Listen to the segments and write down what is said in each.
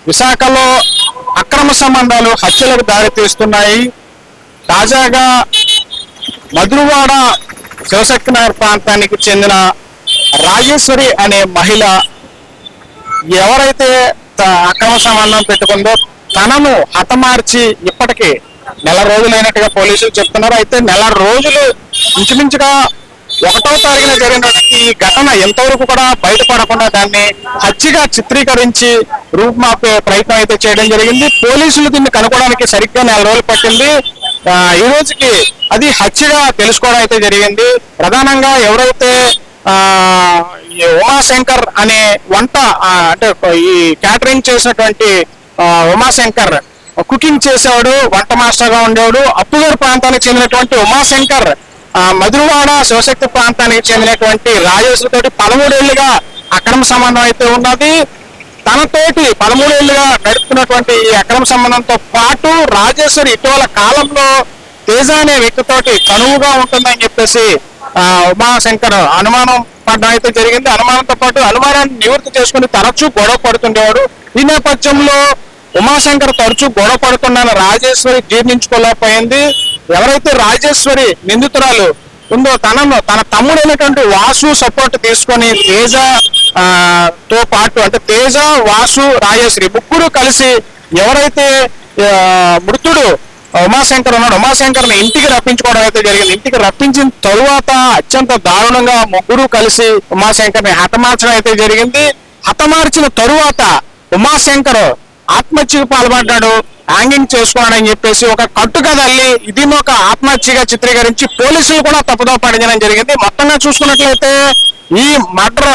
విశాఖలో అక్రమ సంబంధాలు హత్యలకు దారితీస్తున్నాయి. తాజాగా మధురవాడ శివశక్తినగర్ ప్రాంతానికి చెందిన రాజేశ్వరి అనే మహిళ ఎవరైతే అక్రమ సంబంధం పెట్టుకుందో తనను హతమార్చి ఇప్పటికీ నెల రోజులైనట్టుగా పోలీసులు చెప్తున్నారు. అయితే నెల రోజులు ఇంచుమించుగా 1వ తారీఖున జరిగినటువంటి ఈ ఘటన ఎంతవరకు కూడా బయటపడకుండా దాన్ని హత్యగా చిత్రీకరించి రూపుమాపే ప్రయత్నం అయితే చేయడం జరిగింది. పోలీసులు దీన్ని కనుక్కోవడానికి సరిగ్గా నెల రోజులు పట్టింది. ఈ రోజుకి అది హత్యగా తెలుసుకోవడం అయితే జరిగింది. ప్రధానంగా ఎవరైతే ఉమాశంకర్ అనే వంట అంటే ఈ క్యాటరింగ్ చేసినటువంటి ఉమాశంకర్ కుకింగ్ చేసేవాడు, వంట మాస్టర్ గా ఉండేవాడు. అప్పుగూరు ప్రాంతానికి చెందినటువంటి ఉమాశంకర్ మధురవాడ శివశక్తి ప్రాంతానికి చెందినటువంటి రాజేశ్వరి తోటి 13 ఏళ్లుగా అక్రమ సంబంధం అయితే ఉన్నది. తనతోటి 13 ఏళ్లుగా గడుపుతున్నటువంటి ఈ అక్రమ సంబంధంతో పాటు రాజేశ్వరి ఇటీవల కాలంలో తేజ అనే వ్యక్తితోటి కనువుగా ఉంటుందని చెప్పేసి ఉమాశంకర్ అనుమానం పడడం అయితే జరిగింది. అనుమానంతో పాటు అనుమానాన్ని నివృత్తి చేసుకుని తరచూ గొడవ పడుతుండేవాడు. ఈ నేపథ్యంలో ఉమాశంకర్ తరచూ గొడవ పడుతున్న రాజేశ్వరి జీర్ణించుకోలేకపోయింది. ఎవరైతే రాజేశ్వరి నిందితురాలు ఉందో తన తమ్ముడైనటువంటి వాసు సపోర్ట్ తీసుకొని తేజ తో పాటు అంటే తేజ, వాసు, రాజేశ్వరి ముగ్గురు కలిసి ఎవరైతే మృతుడు ఉమాశంకర్ ఉన్నాడు ఉమాశంకర్ని ఇంటికి రప్పించుకోవడం అయితే జరిగింది. ఇంటికి రప్పించిన తరువాత అత్యంత దారుణంగా ముగ్గురు కలిసి ఉమాశంకర్ని హతమార్చడం అయితే జరిగింది. హతమార్చిన తరువాత ఉమాశంకర్ ఆత్మహత్యకు పాల్పడ్డాడు, హ్యాంగింగ్ చేసుకోవాలని చెప్పేసి ఒక కట్టుకథ అల్లి ఇది ఒక ఆత్మహత్యగా చిత్రీకరించి పోలీసులు కూడా తప్పుదో పడించడం జరిగింది. మొత్తంగా చూసుకున్నట్లయితే ఈ మర్డర్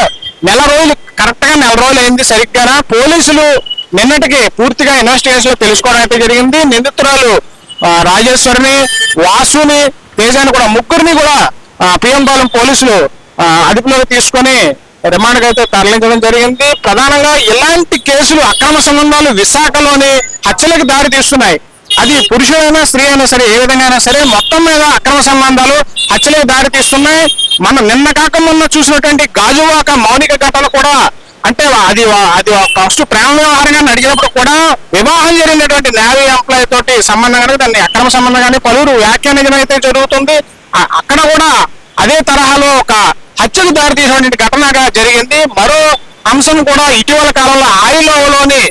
కరెక్ట్ గా నెల రోజులు అయింది. సరిగ్గా పోలీసులు నిన్నటికి పూర్తిగా ఇన్వెస్టిగేషన్ తెలుసుకోవడం అయితే జరిగింది. నిందితురాలు రాజేశ్వరిని, వాసుని, తేజాని కూడా ముగ్గురిని కూడా పిఎంపాలెం పోలీసులు అదుపులోకి తీసుకొని రిమాండ్కి అయితే తరలించడం జరిగింది. ప్రధానంగా ఇలాంటి కేసులు అక్రమ సంబంధాలు విశాఖలోని హత్యలకు దారి తీస్తున్నాయి. అది పురుషుడైనా స్త్రీ అయినా సరే ఏ విధంగా అయినా సరే మొత్తం మీద అక్రమ సంబంధాలు హత్యలకు దారి తీస్తున్నాయి. మనం నిన్న కాక మొన్న చూసినటువంటి గాజువాక మౌనిక ఘటన కూడా అంటే అది ఫస్ట్ ప్రేమ వ్యవహారంగా అడిగినప్పుడు కూడా వివాహం జరిగినటువంటి నేవీ ఎంప్లాయీ తోటి సంబంధం కనుక దాన్ని అక్రమ సంబంధం కానీ పలువురు వ్యాఖ్యానించడం అయితే జరుగుతుంది. అక్కడ కూడా అదే తరహాలో ఒక హత్యకు దారితీసినటువంటి ఘటనగా జరిగింది. మరో అంశం కూడా ఇటీవల కాలంలో ఆయిలోని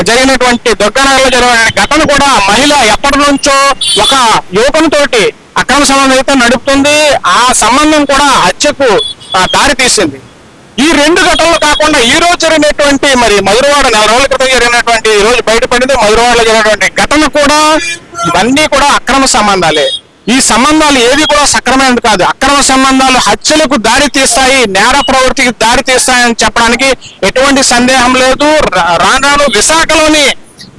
జరిగినటువంటి దుర్గానగర్లో జరిగిన ఘటన కూడా మహిళ ఎప్పటి నుంచో ఒక యువకునితోటి అక్రమ సంబంధం అయితే నడుపుతుంది. ఆ సంబంధం కూడా హత్యకు దారి తీసింది. ఈ 2 ఘటనలు కాకుండా ఈ రోజు జరిగినటువంటి మధురవాడ నెల రోజుల క్రితం జరిగినటువంటి ఈ రోజు బయటపడింది మధురవాడలో జరిగినటువంటి ఘటన కూడా ఇవన్నీ కూడా అక్రమ సంబంధాలే. ఈ సంబంధాలు ఏవి కూడా సక్రమైనది కాదు. అక్రమ సంబంధాలు హత్యలకు దారి తీస్తాయి, నేర ప్రవృత్తికి దారి తీస్తాయని చెప్పడానికి ఎటువంటి సందేహం లేదు. రాను విశాఖలోని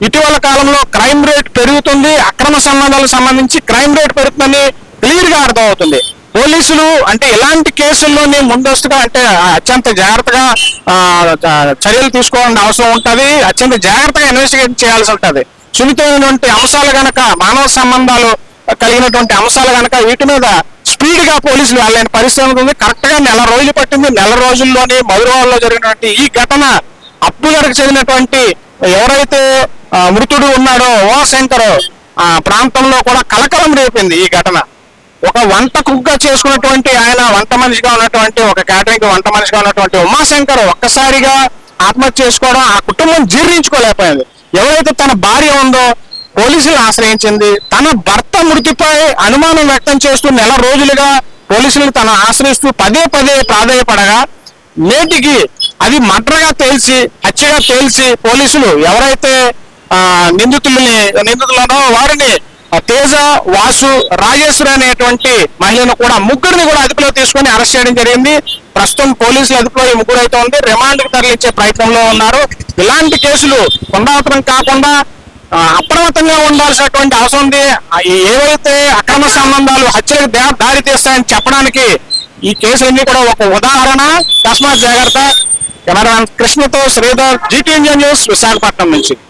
ఇటీవల కాలంలో క్రైమ్ రేట్ పెరుగుతుంది. అక్రమ సంబంధాలకు సంబంధించి క్రైమ్ రేట్ పెరుగుతుందని క్లియర్ గా అర్థమవుతుంది. పోలీసులు అంటే ఇలాంటి కేసుల్లోని ముందస్తుగా అంటే అత్యంత జాగ్రత్తగా చర్యలు తీసుకోవాల్సిన అవసరం ఉంటుంది. అత్యంత జాగ్రత్తగా ఇన్వెస్టిగేట్ చేయాల్సి ఉంటుంది. సున్నితమైనటువంటి అంశాలు గనక మానవ సంబంధాలు కలిగినటువంటి అంశాలు కనుక వీటి మీద స్పీడ్ గా పోలీసులు వెళ్ళని పరిస్థితి ఉంటుంది. కరెక్ట్ గా నెల రోజులు పట్టింది. నెల రోజుల్లోనే మధురవాడలో జరిగినటువంటి ఈ ఘటన అప్పుగారికి చెందినటువంటి ఎవరైతే మృతుడు ఉన్నాడో ఉమాశంకర్ ప్రాంతంలో కూడా కలకలం రేపింది. ఈ ఘటన ఒక వంట కుక్గా చేసుకున్నటువంటి ఆయన వంట మనిషిగా ఉన్నటువంటి ఒక క్యాటరింగ్ వంట మనిషిగా ఉన్నటువంటి ఉమాశంకర్ ఒక్కసారిగా ఆత్మహత్య చేసుకోవడం ఆ కుటుంబం జీర్ణించుకోలేకపోయింది. ఎవరైతే తన భార్య ఉందో పోలీసులు ఆశ్రయించింది. తన భర్త మృతిపై అనుమానం వ్యక్తం చేస్తూ నెల రోజులుగా పోలీసులను తను ఆశ్రయిస్తూ పదే ప్రాధాన్యపడగా నేటికి అది మర్డర్గా తేల్చి హత్యగా తేల్చి పోలీసులు ఎవరైతే నిందితులనో వారిని తేజ, వాసు, రాజేశ్వరి అనేటువంటి మహిళను కూడా ముగ్గురిని కూడా అదుపులో తీసుకొని అరెస్ట్ చేయడం జరిగింది. ప్రస్తుతం పోలీసులు అదుపులో ఈ ముగ్గురు అయితే ఉంది. రిమాండ్కి తరలించే ప్రయత్నంలో ఉన్నారు. ఇలాంటి కేసులు పునరావృతం కాకుండా అప్రమత్తంగా ఉండాల్సినటువంటి అవసరం ఉంది. ఏవైతే అక్రమ సంబంధాలు హత్యలకు దారి తీస్తాయని చెప్పడానికి ఈ కేసులన్నీ కూడా ఒక ఉదాహరణ. తస్మాత్ జాగ్రత్త. కెమెరామెన్ కృష్ణతో శ్రీధర్, GTN న్యూస్, విశాఖపట్నం నుంచి.